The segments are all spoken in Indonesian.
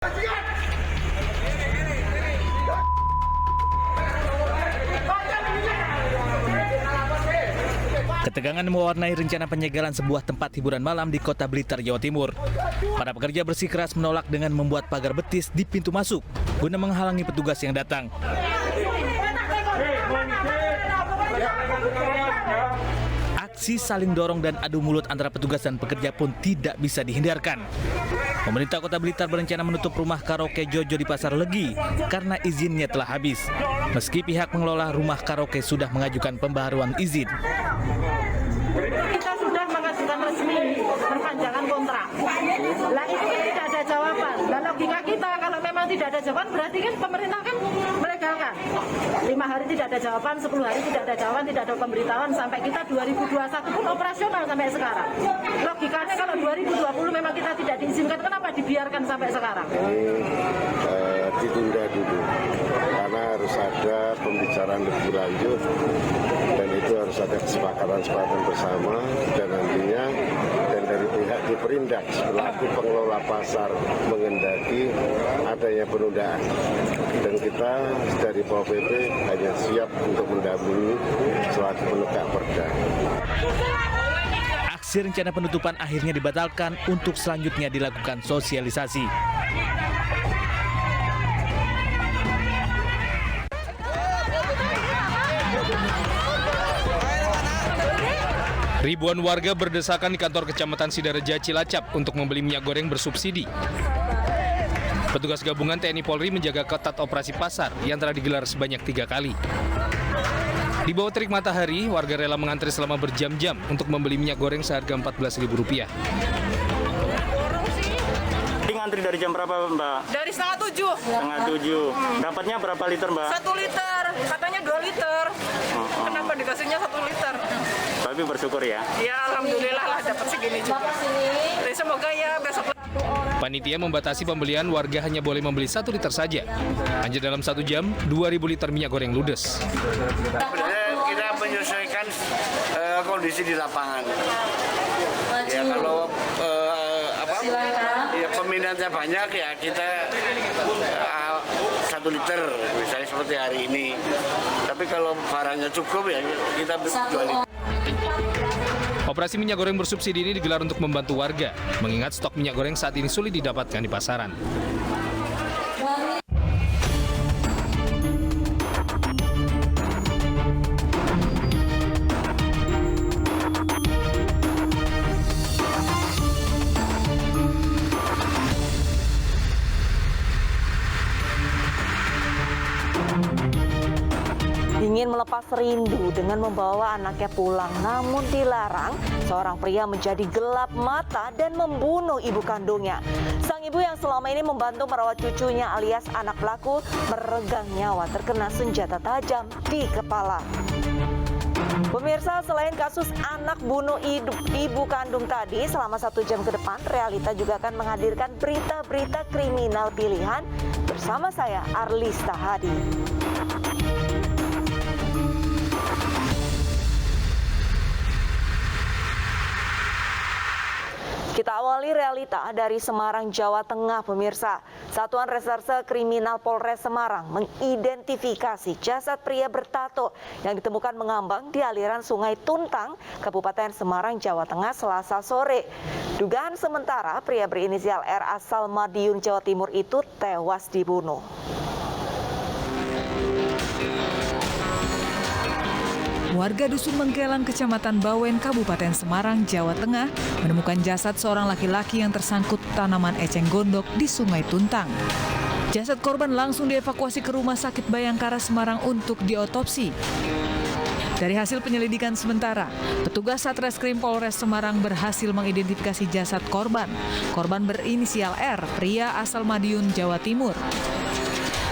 Ketegangan mewarnai rencana penyegelan sebuah tempat hiburan malam di Kota Blitar, Jawa Timur. Para pekerja bersikeras menolak dengan membuat pagar betis di pintu masuk guna menghalangi petugas yang datang. Aksi saling dorong dan adu mulut antara petugas dan pekerja pun tidak bisa dihindarkan. Pemerintah Kota Blitar berencana menutup rumah karaoke Jojo di Pasar Legi karena izinnya telah habis. Meski pihak pengelola rumah karaoke sudah mengajukan pembaharuan izin. Kita sudah mengajukan resmi perpanjangan kontrak. Lah itu kan tidak ada jawaban. Dan logika kita kalau memang tidak ada jawaban berarti kan pemerintah kan melegalkan. 5 hari tidak ada jawaban, 10 hari tidak ada jawaban, tidak ada pemberitahuan sampai kita 2021 pun operasional sampai sekarang. Logikanya kalau 2020 memang kita tidak diizinkan, kenapa dibiarkan sampai sekarang? Ditunda dulu karena harus ada pembicaraan lebih lanjut dan itu harus ada kesepakatan bersama dan nantinya dan dari pihak Diperindak selaku pengelola pasar mengendaki adanya penundaan dan kita dari Pol PP hanya siap untuk mendampingi selaku penegak perda. Aksi rencana penutupan akhirnya dibatalkan untuk selanjutnya dilakukan sosialisasi. Ribuan warga berdesakan di kantor Kecamatan Sidareja, Cilacap untuk membeli minyak goreng bersubsidi. Petugas gabungan TNI Polri menjaga ketat operasi pasar yang telah digelar sebanyak 3 kali. Di bawah terik matahari, warga rela mengantri selama berjam-jam untuk membeli minyak goreng seharga Rp14.000. Ngantri dari jam berapa, Mbak? Dari setengah 7. Setengah 7. Dapatnya berapa liter, Mbak? 1 liter, katanya 2 liter. Kenapa dikasihnya 1 liter? Tapi bersyukur ya. Ya alhamdulillah lah dapat segini juga. Jadi semoga ya besok. Panitia membatasi pembelian, warga hanya boleh membeli 1 liter saja. Hanya dalam 1 jam, 2.000 liter minyak goreng ludes. Kita menyesuaikan kondisi di lapangan. Ya kalau ya peminatnya banyak ya kita 1 liter misalnya seperti hari ini. Tapi kalau barangnya cukup ya kita 2 liter. Operasi minyak goreng bersubsidi ini digelar untuk membantu warga, mengingat stok minyak goreng saat ini sulit didapatkan di pasaran. Ingin melepas rindu dengan membawa anaknya pulang, namun dilarang, seorang pria menjadi gelap mata dan membunuh ibu kandungnya. Sang ibu yang selama ini membantu merawat cucunya alias anak pelaku meregang nyawa terkena senjata tajam di kepala. Pemirsa, selain kasus anak bunuh ibu kandung tadi, selama 1 jam ke depan, Realita juga akan menghadirkan berita-berita kriminal pilihan bersama saya, Arlista Hadi. Kita awali Realita dari Semarang, Jawa Tengah, pemirsa. Satuan Reserse Kriminal Polres Semarang mengidentifikasi jasad pria bertato yang ditemukan mengambang di aliran Sungai Tuntang, Kabupaten Semarang, Jawa Tengah, Selasa sore. Dugaan sementara pria berinisial R asal Madiun, Jawa Timur itu tewas dibunuh. Warga Dusun Mengkelan, Kecamatan Bawen, Kabupaten Semarang, Jawa Tengah, menemukan jasad seorang laki-laki yang tersangkut tanaman eceng gondok di Sungai Tuntang. Jasad korban langsung dievakuasi ke Rumah Sakit Bayangkara Semarang untuk diotopsi. Dari hasil penyelidikan sementara, petugas Satreskrim Polres Semarang berhasil mengidentifikasi jasad korban. Korban berinisial R, pria asal Madiun, Jawa Timur.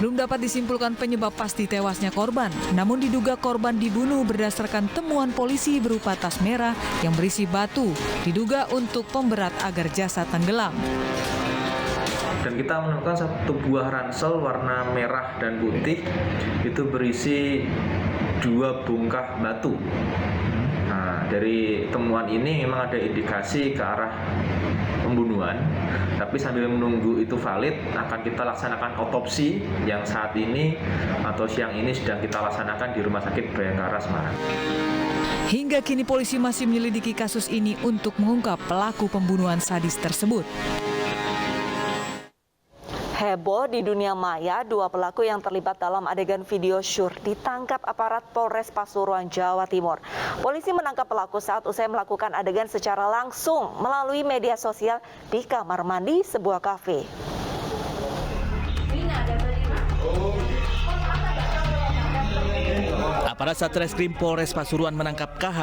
Belum dapat disimpulkan penyebab pasti tewasnya korban, namun diduga korban dibunuh berdasarkan temuan polisi berupa tas merah yang berisi batu, diduga untuk pemberat agar jasad tenggelam. Dan kita menemukan 1 buah ransel warna merah dan putih, itu berisi 2 bongkah batu. Nah, dari temuan ini memang ada indikasi ke arah pembunuhan, tapi sambil menunggu itu valid akan kita laksanakan otopsi yang saat ini atau siang ini sedang kita laksanakan di Rumah Sakit Bayangkara Semarang. Hingga kini polisi masih menyelidiki kasus ini untuk mengungkap pelaku pembunuhan sadis tersebut. Heboh di dunia maya, 2 pelaku yang terlibat dalam adegan video syur ditangkap aparat Polres Pasuruan, Jawa Timur. Polisi menangkap pelaku saat usai melakukan adegan secara langsung melalui media sosial di kamar mandi sebuah kafe. Aparat Satreskrim Polres Pasuruan menangkap KH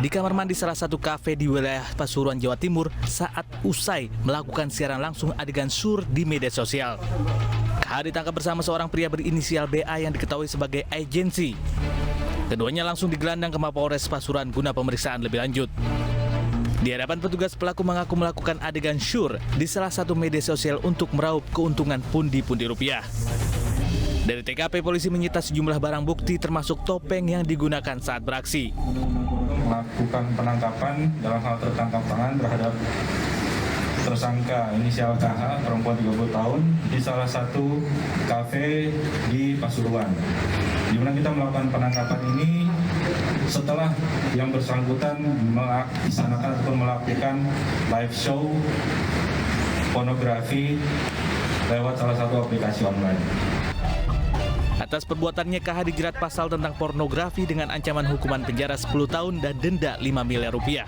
di kamar mandi salah satu kafe di wilayah Pasuruan, Jawa Timur saat usai melakukan siaran langsung adegan syur di media sosial. KH ditangkap bersama seorang pria berinisial BA yang diketahui sebagai agensi. Keduanya langsung digelandang ke Mapolres Pasuruan guna pemeriksaan lebih lanjut. Di hadapan petugas, pelaku mengaku melakukan adegan syur di salah satu media sosial untuk meraup keuntungan pundi-pundi rupiah. Dari TKP, polisi menyita sejumlah barang bukti termasuk topeng yang digunakan saat beraksi. Melakukan penangkapan dalam hal tertangkap tangan terhadap tersangka inisial KH, perempuan 30 tahun, di salah satu kafe di Pasuruan. Di mana kita melakukan penangkapan ini setelah yang bersangkutan melaksanakan atau melakukan live show pornografi lewat salah satu aplikasi online. Atas perbuatannya, KH dijerat pasal tentang pornografi dengan ancaman hukuman penjara 10 tahun dan denda 5 miliar rupiah.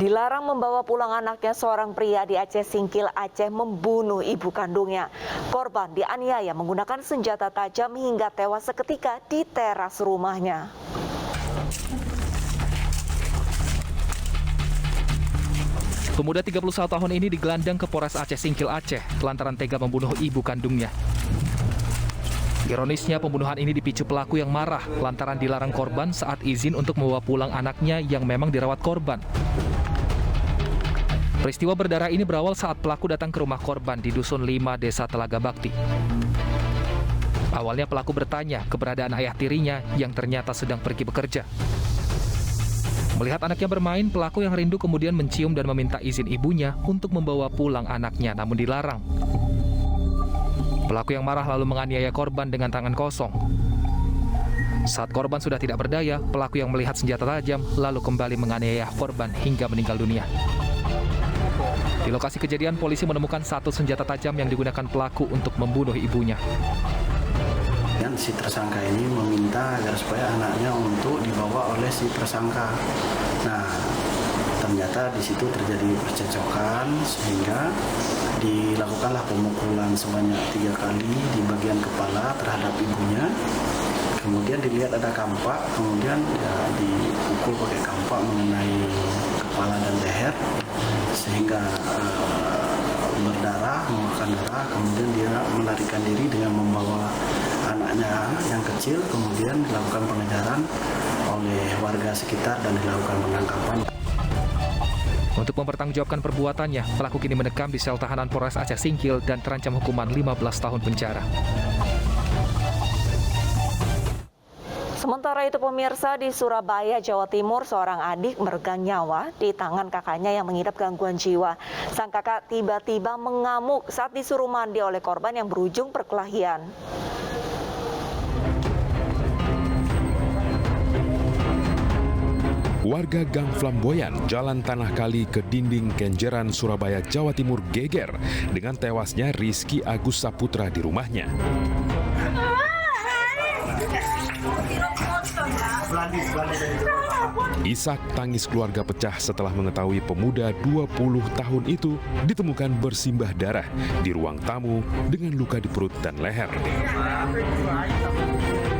Dilarang membawa pulang anaknya, seorang pria di Aceh Singkil, Aceh membunuh ibu kandungnya. Korban dianiaya menggunakan senjata tajam hingga tewas seketika di teras rumahnya. Pemuda 31 tahun ini digelandang ke Polres Aceh Singkil, Aceh lantaran tega membunuh ibu kandungnya. Ironisnya, pembunuhan ini dipicu pelaku yang marah lantaran dilarang korban saat izin untuk membawa pulang anaknya yang memang dirawat korban. Peristiwa berdarah ini berawal saat pelaku datang ke rumah korban di Dusun 5, Desa Telaga Bakti. Awalnya pelaku bertanya keberadaan ayah tirinya yang ternyata sedang pergi bekerja. Melihat anaknya bermain, pelaku yang rindu kemudian mencium dan meminta izin ibunya untuk membawa pulang anaknya, namun dilarang. Pelaku yang marah lalu menganiaya korban dengan tangan kosong. Saat korban sudah tidak berdaya, pelaku yang melihat senjata tajam lalu kembali menganiaya korban hingga meninggal dunia. Di lokasi kejadian, polisi menemukan satu senjata tajam yang digunakan pelaku untuk membunuh ibunya. Dan si tersangka ini meminta agar supaya anaknya untuk dibawa oleh si tersangka. Nah, ternyata di situ terjadi percecokan sehingga dilakukanlah pemukulan sebanyak 3 kali di bagian kepala terhadap ibunya. Kemudian dilihat ada kampak, kemudian ya dipukul pakai kampak mengenai kepala dan leher sehingga berdarah, mengeluarkan darah. Kemudian dia melarikan diri dengan membawa anaknya yang kecil, kemudian dilakukan pengejaran oleh warga sekitar dan dilakukan penangkapan. Untuk mempertanggungjawabkan perbuatannya, pelaku kini mendekam di sel tahanan Polres Aceh Singkil dan terancam hukuman 15 tahun penjara. Sementara itu pemirsa, di Surabaya, Jawa Timur, seorang adik meregang nyawa di tangan kakaknya yang mengidap gangguan jiwa. Sang kakak tiba-tiba mengamuk saat disuruh mandi oleh korban yang berujung perkelahian. Warga Gang Flamboyan, Jalan Tanah Kali ke Dinding Kenjeran, Surabaya, Jawa Timur geger dengan tewasnya Rizky Agus Saputra di rumahnya. Isak tangis keluarga pecah setelah mengetahui pemuda 20 tahun itu ditemukan bersimbah darah di ruang tamu dengan luka di perut dan leher.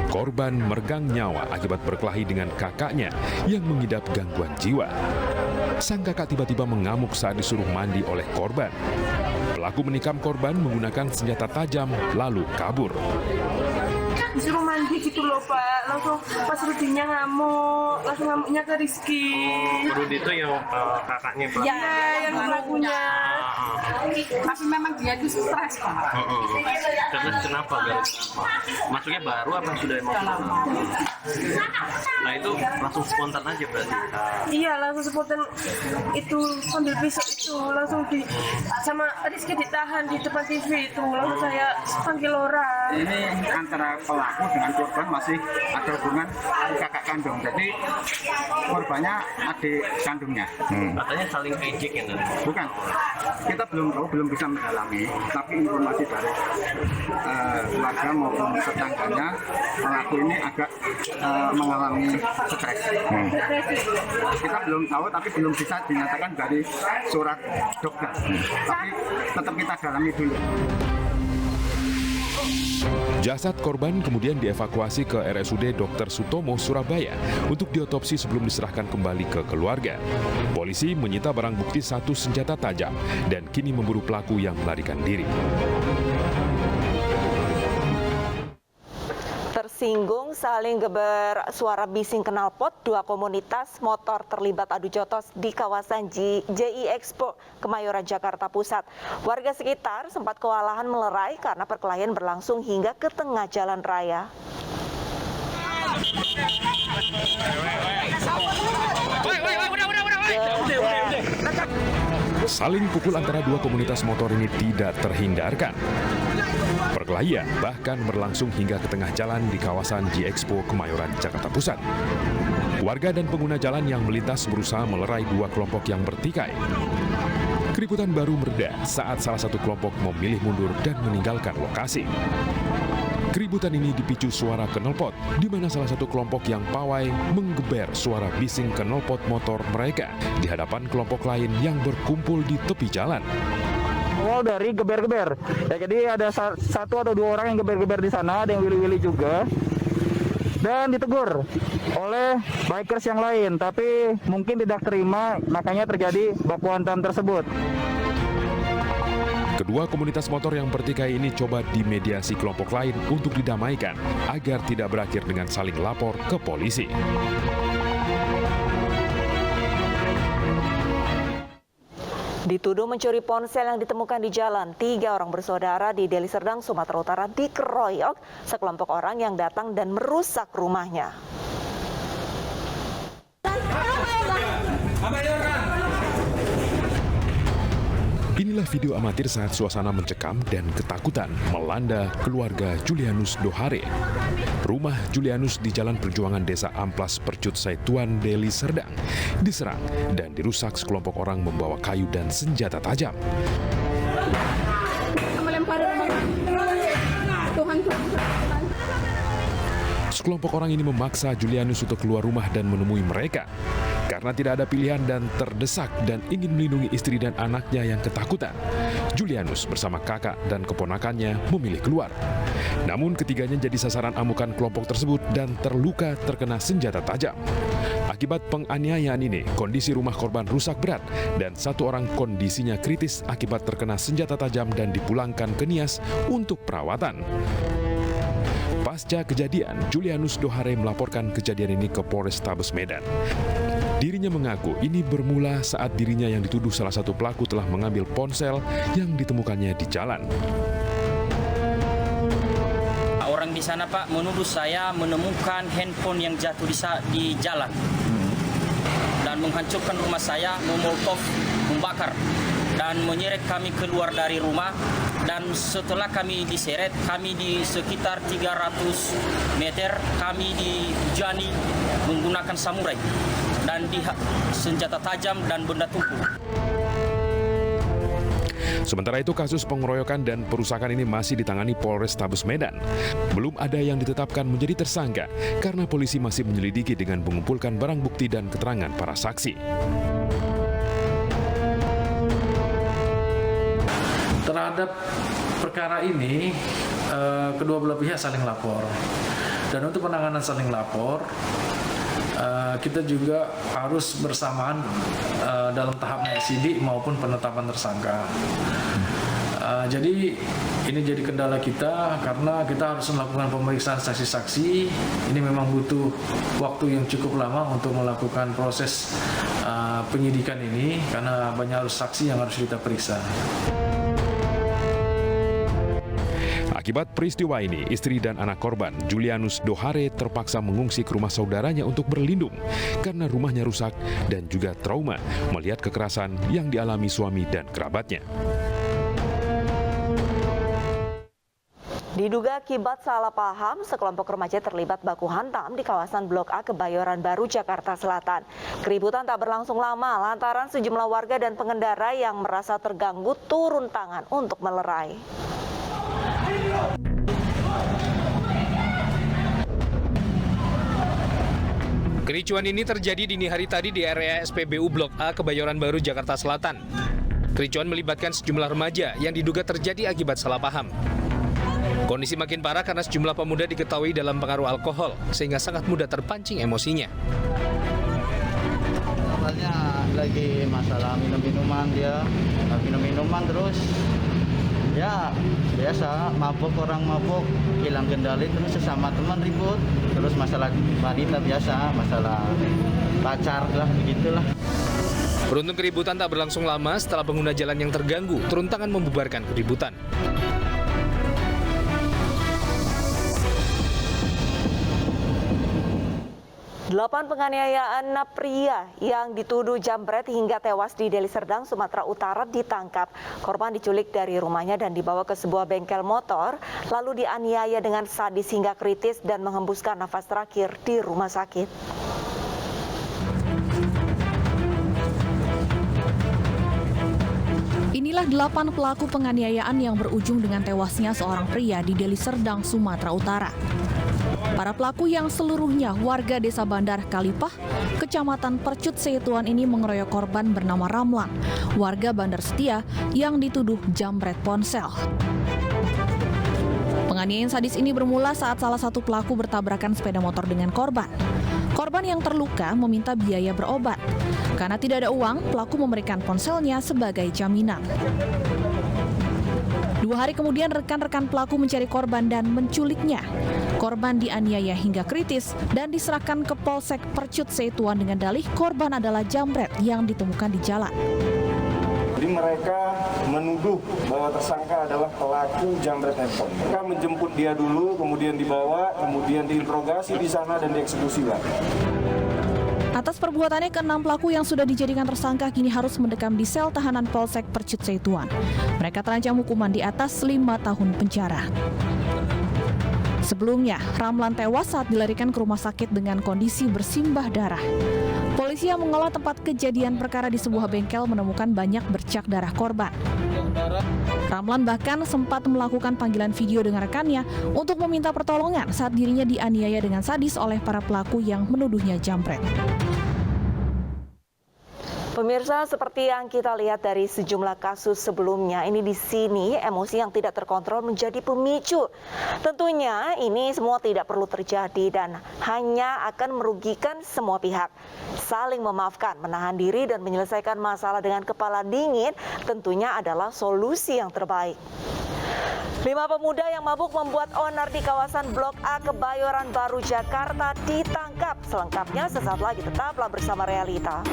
Korban meregang nyawa akibat berkelahi dengan kakaknya yang mengidap gangguan jiwa. Sang kakak tiba-tiba mengamuk saat disuruh mandi oleh korban. Pelaku menikam korban menggunakan senjata tajam lalu kabur. disuruh mandi gitu loh Pak. Langsung pas Rudinya ngamuk, langsung ngamuknya ke Rizky. Rudi itu yang kakaknya Pak? Iya, yang pelakunya. Tapi memang dia itu stres Pak. Terus kenapa guys? Masuknya baru apa sudah emang? Nah itu langsung spontan aja berarti? Iya langsung spontan itu sambil pisau itu langsung sama Rizky ditahan di depan TV itu, langsung saya panggil orang. Ini antara pelaku dengan korban masih ada hubungan kakak kandung, jadi korbannya adik kandungnya. Katanya saling ejek ya? Bukan, kita belum tahu, belum bisa mendalami, tapi informasi dari keluarga maupun tetangganya, pelaku ini agak mengalami stres. Kita belum tahu, tapi belum bisa dinyatakan dari surat dokter. Tapi tetap kita dalami dulu. Jasad korban kemudian dievakuasi ke RSUD Dr. Sutomo, Surabaya untuk diotopsi sebelum diserahkan kembali ke keluarga. Polisi menyita barang bukti 1 senjata tajam dan kini memburu pelaku yang melarikan diri. Tersinggung saling geber suara bising knalpot, 2 komunitas motor terlibat adu jotos di kawasan JI Expo, Kemayoran, Jakarta Pusat. Warga sekitar sempat kewalahan melerai karena perkelahian berlangsung hingga ke tengah jalan raya. Saling pukul antara 2 komunitas motor ini tidak terhindarkan. Perkelahian bahkan berlangsung hingga ke tengah jalan di kawasan JI Expo, Kemayoran, Jakarta Pusat. Warga dan pengguna jalan yang melintas berusaha melerai 2 kelompok yang bertikai. Keributan baru mereda saat salah satu kelompok memilih mundur dan meninggalkan lokasi. Keributan ini dipicu suara knalpot, di mana salah satu kelompok yang pawai menggeber suara bising knalpot motor mereka di hadapan kelompok lain yang berkumpul di tepi jalan. Awal dari geber-geber, ya, jadi ada 1 atau 2 orang yang geber-geber di sana, ada yang willy-willy juga, dan ditegur oleh bikers yang lain, tapi mungkin tidak terima, makanya terjadi baku hantam tersebut. Kedua komunitas motor yang bertikai ini coba dimediasi kelompok lain untuk didamaikan agar tidak berakhir dengan saling lapor ke polisi. Dituduh mencuri ponsel yang ditemukan di jalan, 3 orang bersaudara di Deli Serdang, Sumatera Utara dikeroyok sekelompok orang yang datang dan merusak rumahnya. Inilah video amatir saat suasana mencekam dan ketakutan melanda keluarga Julianus Dohare. Rumah Julianus di Jalan Perjuangan Desa Amplas Percut Saituan, Deli Serdang diserang dan dirusak sekelompok orang membawa kayu dan senjata tajam. Sekelompok orang ini memaksa Julianus untuk keluar rumah dan menemui mereka. Karena tidak ada pilihan dan terdesak dan ingin melindungi istri dan anaknya yang ketakutan, Julianus bersama kakak dan keponakannya memilih keluar. Namun ketiganya jadi sasaran amukan kelompok tersebut dan terluka terkena senjata tajam. Akibat penganiayaan ini, kondisi rumah korban rusak berat dan 1 orang kondisinya kritis akibat terkena senjata tajam dan dipulangkan ke Nias untuk perawatan. Pasca kejadian, Julianus Dohare melaporkan kejadian ini ke Polrestabes Medan. Dirinya mengaku ini bermula saat dirinya yang dituduh salah satu pelaku telah mengambil ponsel yang ditemukannya di jalan. Orang di sana Pak menuduh saya menemukan handphone yang jatuh di jalan dan menghancurkan rumah saya, memolotov, membakar dan menyeret kami keluar dari rumah. Dan setelah kami diseret, kami di sekitar 300 meter kami dihujani menggunakan samurai dan senjata tajam dan benda tumpul. Sementara itu kasus pengeroyokan dan perusakan ini masih ditangani Polrestabes Medan. Belum ada yang ditetapkan menjadi tersangka karena polisi masih menyelidiki dengan mengumpulkan barang bukti dan keterangan para saksi. Terhadap perkara ini, kedua belah pihak saling lapor. Dan untuk penanganan saling lapor, kita juga harus bersamaan dalam tahap sidik maupun penetapan tersangka. Jadi ini jadi kendala kita karena kita harus melakukan pemeriksaan saksi-saksi. Ini memang butuh waktu yang cukup lama untuk melakukan proses penyidikan ini karena banyak saksi yang harus kita periksa. Akibat peristiwa ini, istri dan anak korban, Julianus Dohare, terpaksa mengungsi ke rumah saudaranya untuk berlindung karena rumahnya rusak dan juga trauma melihat kekerasan yang dialami suami dan kerabatnya. Diduga akibat salah paham, sekelompok remaja terlibat baku hantam di kawasan Blok A Kebayoran Baru, Jakarta Selatan. Keributan tak berlangsung lama lantaran sejumlah warga dan pengendara yang merasa terganggu turun tangan untuk melerai. Kericuan ini terjadi dini hari tadi di area SPBU Blok A Kebayoran Baru, Jakarta Selatan. Kericuan melibatkan sejumlah remaja yang diduga terjadi akibat salah paham. Kondisi makin parah karena sejumlah pemuda diketahui dalam pengaruh alkohol, sehingga sangat mudah terpancing emosinya. Awalnya lagi masalah minum-minuman, dia minum-minuman terus ya biasa orang mabuk hilang kendali, terus sesama teman ribut, terus masalah wanita biasa, masalah pacar lah, begitulah. Beruntung keributan tak berlangsung lama setelah pengguna jalan yang terganggu turun tangan membubarkan keributan. Delapan penganiayaan pria yang dituduh jambret hingga tewas di Deli Serdang, Sumatera Utara ditangkap. Korban diculik dari rumahnya dan dibawa ke sebuah bengkel motor, lalu dianiaya dengan sadis hingga kritis dan menghembuskan nafas terakhir di rumah sakit. Inilah 8 pelaku penganiayaan yang berujung dengan tewasnya seorang pria di Deli Serdang, Sumatera Utara. Para pelaku yang seluruhnya warga Desa Bandar Kalipah, Kecamatan Percut Setuan ini mengeroyok korban bernama Ramlan, warga Bandar Setia yang dituduh jambret ponsel. Penganiayaan sadis ini bermula saat salah satu pelaku bertabrakan sepeda motor dengan korban. Korban yang terluka meminta biaya berobat. Karena tidak ada uang, pelaku memberikan ponselnya sebagai jaminan. 2 hari kemudian rekan-rekan pelaku mencari korban dan menculiknya. Korban dianiaya hingga kritis dan diserahkan ke Polsek Percut Setuan dengan dalih korban adalah jambret yang ditemukan di jalan. Jadi mereka menuduh bahwa tersangka adalah pelaku jambret handphone. Mereka menjemput dia dulu, kemudian dibawa, kemudian diinterogasi di sana dan dieksekusi lagi. Atas perbuatannya, ke-6 pelaku yang sudah dijadikan tersangka kini harus mendekam di sel tahanan Polsek Percut Setuan. Mereka terancam hukuman di atas 5 tahun penjara. Sebelumnya, Ramlan tewas saat dilarikan ke rumah sakit dengan kondisi bersimbah darah. Polisi yang mengolah tempat kejadian perkara di sebuah bengkel menemukan banyak bercak darah korban. Ramlan bahkan sempat melakukan panggilan video dengan rekannya untuk meminta pertolongan saat dirinya dianiaya dengan sadis oleh para pelaku yang menuduhnya jambret. Pemirsa, seperti yang kita lihat dari sejumlah kasus sebelumnya, ini di sini emosi yang tidak terkontrol menjadi pemicu. Tentunya ini semua tidak perlu terjadi dan hanya akan merugikan semua pihak. Saling memaafkan, menahan diri dan menyelesaikan masalah dengan kepala dingin tentunya adalah solusi yang terbaik. 5 pemuda yang mabuk membuat onar di kawasan Blok A Kebayoran Baru, Jakarta ditangkap. Selengkapnya sesaat lagi, tetaplah bersama Realita.